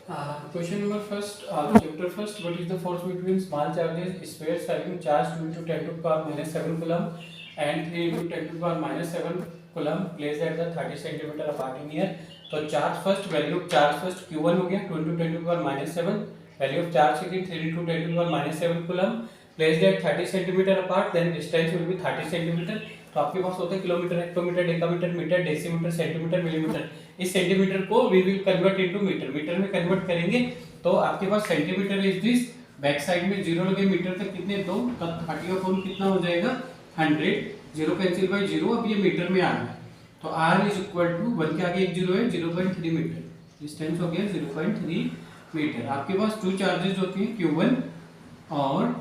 Question number first, chapter first. What is the force between small charges, spheres having charge 2 into 10 to the power minus 7 coulomb and 3 into 10 to the power minus 7 coulomb placed at the 30 centimeter apart in air? तो charge first, value of charge first Q1 हो गया 2 into 10 to the power minus 7, value of charge second 3 into 10 to the power minus 7 coulomb placed at 30 centimeter apart, then distance will be 30 centimeter. तो आपके पास होता है kilometre, hectometre, decametre, metre, decimetre, centimetre, millimetre. इस centimetre को we will convert into metre. Metre में convert करेंगे तो आपके पास centimetre is this, back side में जीरो लगे, मीटर तक कितने 2, तब 30 का फॉर्म कितना हो जाएगा 100. Zero cancel by zero. अब ये मीटर में आ गया तो r इज इक्वल टू 1 के आगे एक जीरो है 0.3 मीटर. डिस्टेंस हो गया 0.3 मीटर. आपके पास टू चार्जेस होती हैं Q1 और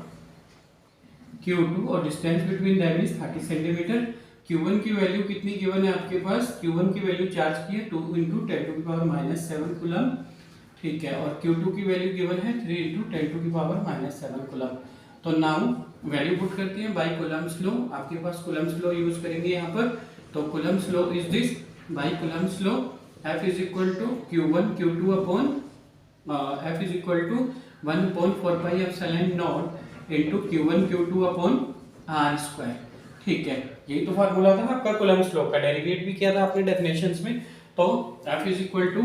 Q2 और distance between them is 30 centimetre. Q1 की वैल्यू कितनी गिवन है आपके पास? Q1 की वैल्यू चार्ज की है 2 into 10 to the power minus 7 coulomb, ठीक है. और Q2 की वैल्यू गिवन है 3 into 10 to the power minus 7 coulomb. तो नाउ वैल्यू पुट करते हैं बाय कूलम्स लॉ. आपके पास कूलम्स लॉ यूज करेंगे यहाँ पर. तो Coulomb's law is this, by Coulomb's law F is equal to Q1 Q2 upon F is equal to 1 upon 4 pi epsilon naught into Q1 Q2 upon R square. ठीक है, यही तो formula था आपका कूलम्स लॉ का. Derivative भी किया था आपने डेफिनेशंस में. तो F is equal to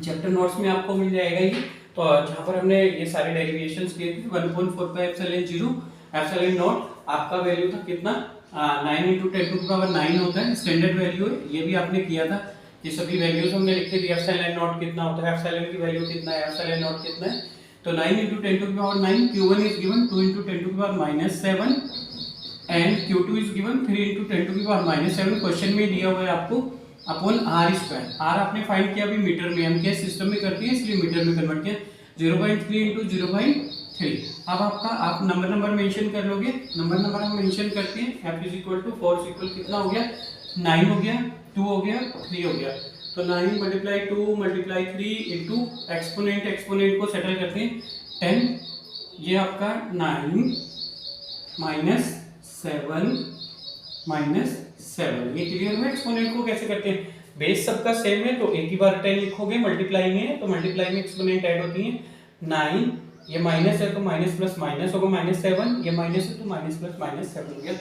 chapter notes में आपको मिल जाएगा ये. तो जहाँ पर हमने ये सारे डेरिवेशंस किए थे 1.4 pi epsilon 0 epsilon naught, आपका वैल्यू था कितना 9 into 10 to the power 9 होता है. स्टैंडर्ड वैल्यू है, ये भी आपने किया था. ये सभी वैल्यूज हमने लिखे थे. एप्सिलॉन नॉट कितना होता है, एप्सिलॉन की वैल्यू कितना है, एप्सिलॉन नॉट कितना है. तो 9 into 10 to the power 9, Q1 is given 2 into 10 to the power minus 7 and Q2 is given 3 into 10 to the power minus 7. Question में दिया हुआ है आपको अपॉन R स्क्वायर. R आपने फाइंड किया अभी मीटर में, हम क्या सिस्टम में करते हैं इसलिए मीटर में कन्वर्ट किया. 0.3 into 0.3. अब आपका आप नंबर मेंशन कर लोगे. नंबर हम मेंशन करते हैं. F is equal to 4 equal कितना हो गया 9 हो गया, 2 हो गया, 3 हो गया. तो 9 मल्टीप्लाई 2 मल्टीप्लाई 3 इंटू एक्सपोनेंट को सेटल करते हैं 10. ये आपका 9 माइनस 7 माइनस 7. ये क्लियर है. एक्सपोनेंट को कैसे करते हैं, बेस सबका सेम है तो एक ही बार 10 लिखोगे. मल्टीप्लाई में तो मल्टीप्लाई में एक्सपोनेंट ऐड होती है. 9 ये माइनस है तो माइनस प्लस माइनस होगा माइनस 7. ये माइनस है तो माइनस प्लस माइनस 7 हो गया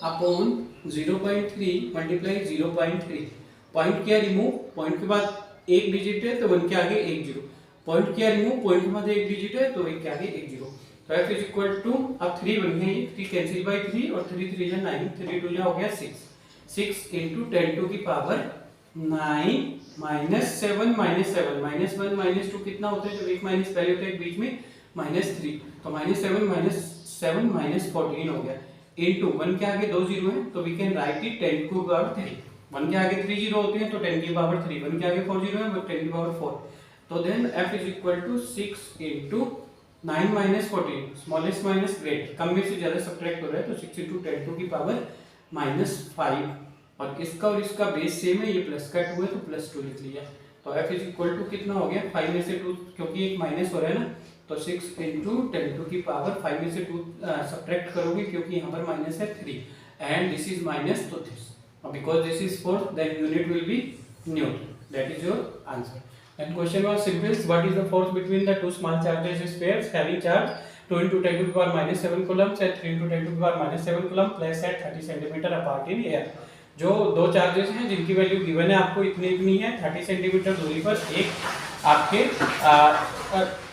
अपॉन 0.3 मल्टीप्लाई 0.3. पॉइंट किया रिमूव, पॉइंट के बाद एक डिजिट है तो 1 के आगे एक जीरो. पॉइंट किया रिमूव, पॉइंट के बाद एक डिजिट है तो 1 के आगे एक जीरो. तो F इज इक्वल टू, अब 3 बन गए, 3 कैंसिल बाय 3 और 3 3 जा 9, 3 2 जा हो गया 6. 6 into 10 to the power 9 minus 7 minus 7 minus 1 minus 2 कितना होता है, जब एक माइनस पहले होता है एक बीच में माइनस 3. तो माइनस 7 माइनस 14 हो गया इनटू 1 के आगे 2 जीरो है तो we can write it 10 to power 3. 1 के आगे 3 जीरो होते हैं तो 10 की पावर 3. 1 के आगे 4 जीरो है तो 10 की पावर 4. तो then F is equal to 6 into 9 minus 14, smallest minus great, कम में से ज्यादा सब्ट्रैक्ट हो रहा है तो 6 इनटू 10 टू की पावर माइनस 5. और इसका बेस सेम है, ये प्लस का 2 है तो प्लस 2 लिख लिया. तो F इज इक्वल टू कितना हो गया 5 में से 2, क्योंकि एक माइनस हो रहा है ना, तो 6 इनटू 10 टू की पावर 5 में से 2 सब्ट्रैक्ट करोगे क्योंकि यहाँ पर माइनस है 3 एंड दिस इज माइनस तो this. Because this is 4, then unit will be Newton. That is your answer. And question was simple. What is the force between the two small charges spheres having charge 2 into 10 to the power minus 7 coulombs and 3 into 10 to the power minus 7 coulomb placed at 30 centimeter apart in air. जो दो charges हैं जिनकी value given है आपको इतनी है, 30 centimetre दूरी पर एक आपके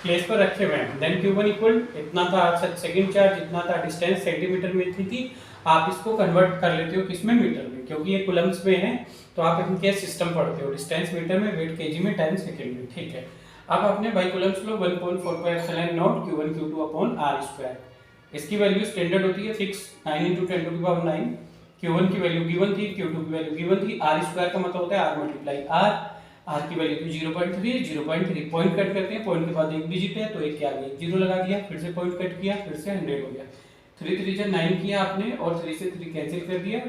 प्लेस पर रखे हुए हैं. देन Q1 इक्वल इतना था, सेकंड चार्ज इतना था, डिस्टेंस सेंटीमीटर में थी. आप इसको कन्वर्ट कर लेते हो किसमें, मीटर में, क्योंकि ये कूलम्स में है तो आप इनके सिस्टम पढ़ते हो. डिस्टेंस मीटर में, वेट केजी में, टाइम सेकंड में. ठीक है. अब आपने बाय कूलम्स लो 1.4 pi epsilon naught Q1 Q2 upon R square. इसकी वैल्यू स्टैंडर्ड होती है fix 9 into 10 to the power 9. Q1 की वैल्यू गिवन थी, Q2 की वैल्यू गिवन थी. R स्क्वायर का मतलब होता है R मल्टीप्लाई R. R की वैल्यू थी 0.3 0.3. पॉइंट कट करते हैं, पॉइंट के बाद एक डिजिट है तो एक के आगे एक जीरो लगा दिया, फिर से पॉइंट कट किया, फिर से 100 हो गया. 3 3 जा 9 किया आपने और 3 से 3 कैंसिल कर दिया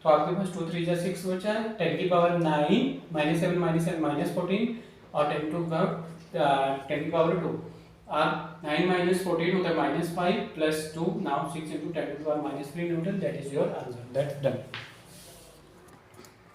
तो आपके पास 2 3 जा 6 बचा. 10 की पावर 9 माइनस 7 माइनस 14 और 10 टू पावर 10 की पावर 2. और 9 माइनस 14 होता है minus 5 plus 2. Now 6 into 10 to the power minus 3 Newton. That is your answer. That's done.